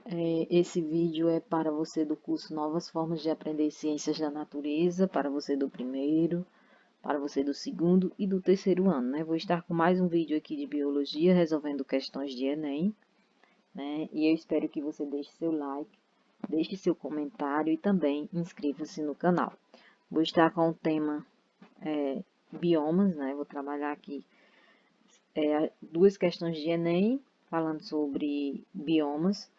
Esse vídeo é para você do curso Novas Formas de Aprender Ciências da Natureza, para você do primeiro, para você do segundo e do terceiro ano, né? Vou estar com mais um vídeo aqui de Biologia, resolvendo questões de Enem, né? E eu espero que você deixe seu like, deixe seu comentário e também inscreva-se no canal. Vou estar com o tema biomas, né? Vou trabalhar aqui duas questões de Enem, falando sobre biomas.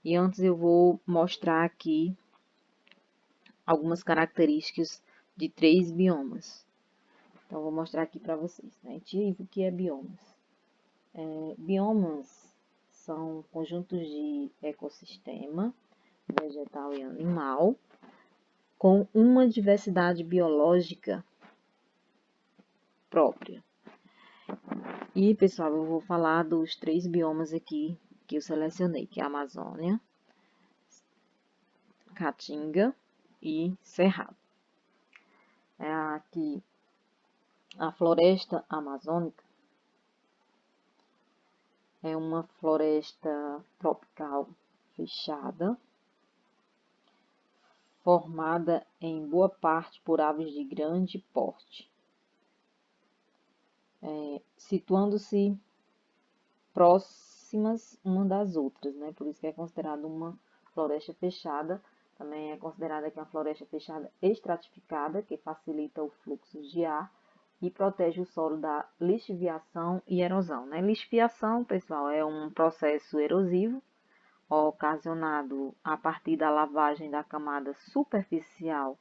E antes eu vou mostrar aqui algumas características de 3 biomas. Então, vou mostrar aqui para vocês, né? O que é biomas? Biomas são conjuntos de ecossistema, vegetal e animal, com uma diversidade biológica própria. E, pessoal, eu vou falar dos 3 biomas aqui que eu selecionei, que é a Amazônia, Caatinga e Cerrado. Aqui a floresta amazônica é uma floresta tropical fechada, formada em boa parte por aves de grande porte, situando-se próximas uma das outras, né? Por isso que é considerada uma floresta fechada. Também é considerada que é uma floresta fechada estratificada, que facilita o fluxo de ar e protege o solo da lixiviação e erosão, né? Lixiviação, pessoal, é um processo erosivo ocasionado a partir da lavagem da camada superficial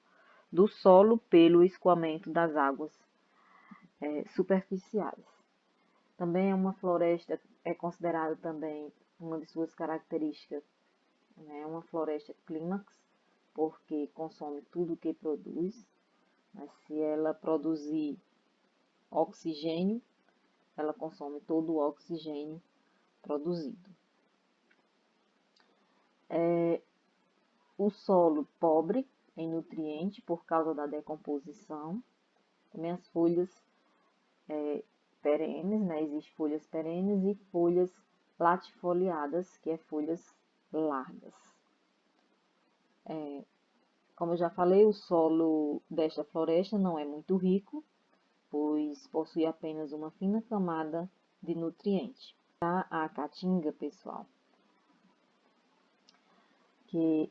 do solo pelo escoamento das águas superficiais. Também é uma floresta, é considerada também uma de suas características, né? Uma floresta clímax, porque consome tudo o que produz. Mas se ela produzir oxigênio, ela consome todo o oxigênio produzido. O solo pobre em nutriente por causa da decomposição. Também as folhas perenes, né? Existem folhas perenes e folhas latifoliadas, que é folhas largas. Como eu já falei, o solo desta floresta não é muito rico, pois possui apenas uma fina camada de nutrientes. A caatinga, pessoal, que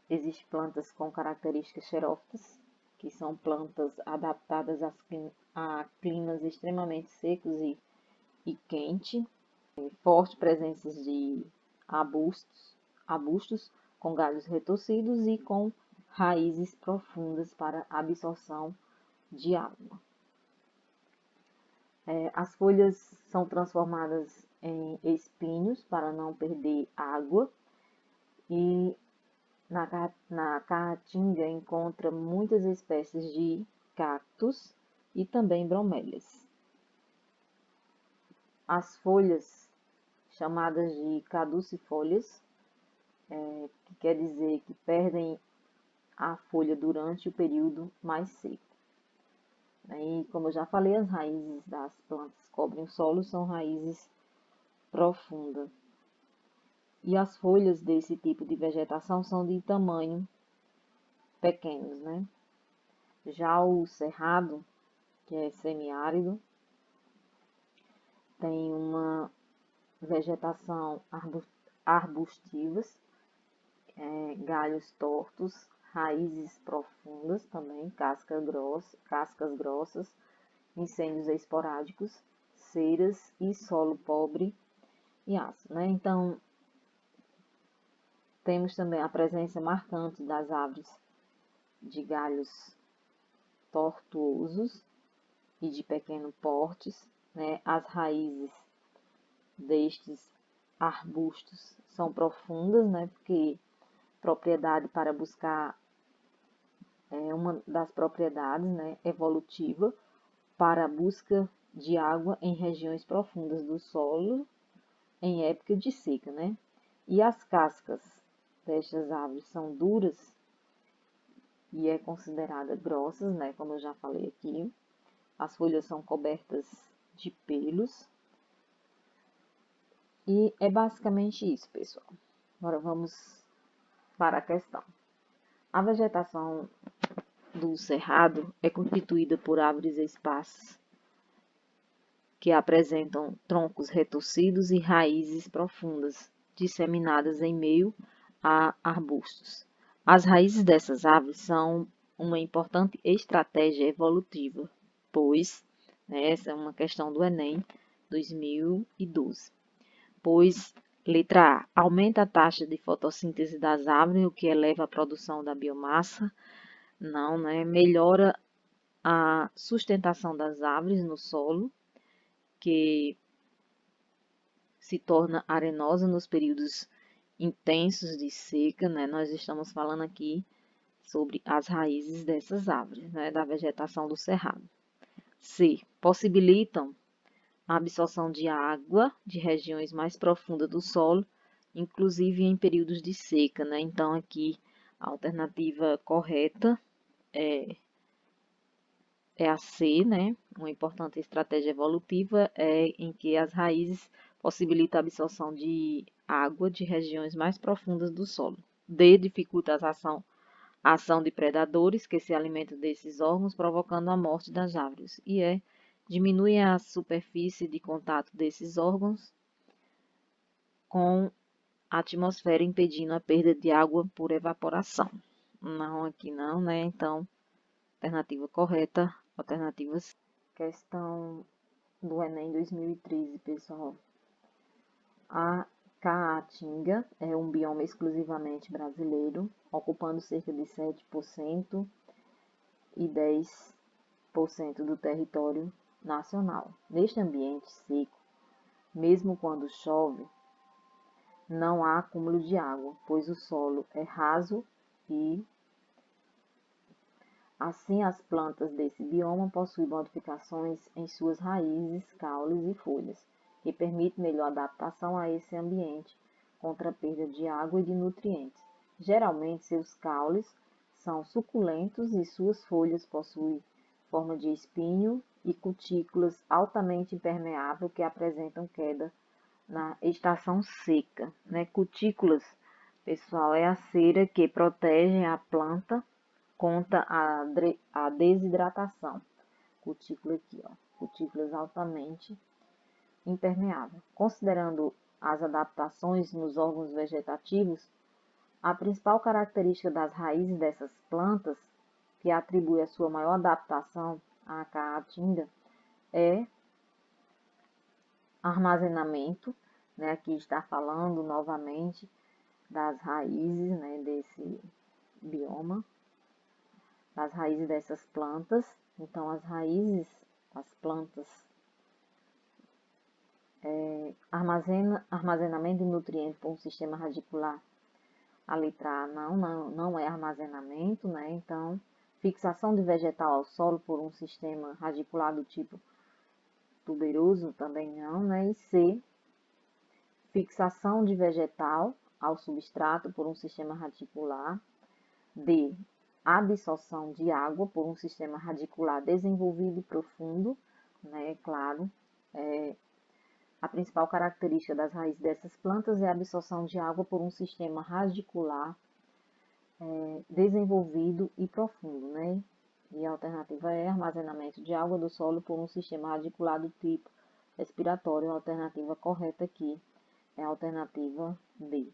existem plantas com características xerófitas, que são plantas adaptadas a climas extremamente secos e quentes, forte presença de arbustos com galhos retorcidos e com raízes profundas para absorção de água. As folhas são transformadas em espinhos para não perder água e na caatinga encontra muitas espécies de cactos e também bromélias. As folhas, chamadas de caducifólias, que quer dizer que perdem a folha durante o período mais seco. E como eu já falei, as raízes das plantas que cobrem o solo são raízes profundas. E as folhas desse tipo de vegetação são de tamanho pequenos, né? Já o cerrado, que é semiárido, tem uma vegetação arbustivas, galhos tortos, raízes profundas também, cascas grossas, incêndios esporádicos, ceras e solo pobre e ácido, né? Então, temos também a presença marcante das árvores de galhos tortuosos e de pequeno portes, né? As raízes destes arbustos são profundas, né? Porque propriedade para buscar uma das propriedades, né, evolutiva para a busca de água em regiões profundas do solo em época de seca, né? E as cascas destas árvores são duras e é considerada grossas, né? Como eu já falei aqui. As folhas são cobertas de pelos. E é basicamente isso, pessoal. Agora vamos para a questão. A vegetação do cerrado é constituída por árvores esparsas que apresentam troncos retorcidos e raízes profundas, disseminadas em meio a arbustos. As raízes dessas árvores são uma importante estratégia evolutiva, pois, essa é uma questão do Enem 2012, pois, letra A, aumenta a taxa de fotossíntese das árvores, o que eleva a produção da biomassa. Não, melhora a sustentação das árvores no solo, que se torna arenosa nos períodos intensos de seca, Nós estamos falando aqui sobre as raízes dessas árvores, da vegetação do cerrado. C. Possibilitam a absorção de água de regiões mais profundas do solo, inclusive em períodos de seca, Então, aqui, a alternativa correta é a C, Uma importante estratégia evolutiva é em que as raízes possibilitam a absorção de água de regiões mais profundas do solo. D, dificulta a ação de predadores que se alimentam desses órgãos, provocando a morte das árvores. E E, diminui a superfície de contato desses órgãos com a atmosfera, impedindo a perda de água por evaporação. Não, aqui não, Então, alternativa correta, alternativa C. Questão do Enem 2013, pessoal. A Caatinga é um bioma exclusivamente brasileiro, ocupando cerca de 7% e 10% do território nacional. Neste ambiente seco, mesmo quando chove, não há acúmulo de água, pois o solo é raso e assim, as plantas desse bioma possuem modificações em suas raízes, caules e folhas, que permitem melhor adaptação a esse ambiente contra a perda de água e de nutrientes. Geralmente, seus caules são suculentos e suas folhas possuem forma de espinho e cutículas altamente impermeáveis que apresentam queda na estação seca. Cutículas, pessoal, é a cera que protege a planta contra a desidratação. Cutícula aqui, cutículas altamente impermeáveis. Considerando as adaptações nos órgãos vegetativos, a principal característica das raízes dessas plantas, que atribui a sua maior adaptação à caatinga, é armazenamento, Aqui está falando novamente das raízes, desse bioma, das raízes dessas plantas. Então, as raízes das plantas armazenamento de nutrientes por um sistema radicular. A letra A não é armazenamento, Então, fixação de vegetal ao solo por um sistema radicular do tipo tuberoso também não, E C, fixação de vegetal ao substrato por um sistema radicular. D, absorção de água por um sistema radicular desenvolvido e profundo, Claro, a principal característica das raízes dessas plantas é a absorção de água por um sistema radicular desenvolvido e profundo, E a alternativa é armazenamento de água do solo por um sistema radicular do tipo respiratório. A alternativa correta aqui é a alternativa B.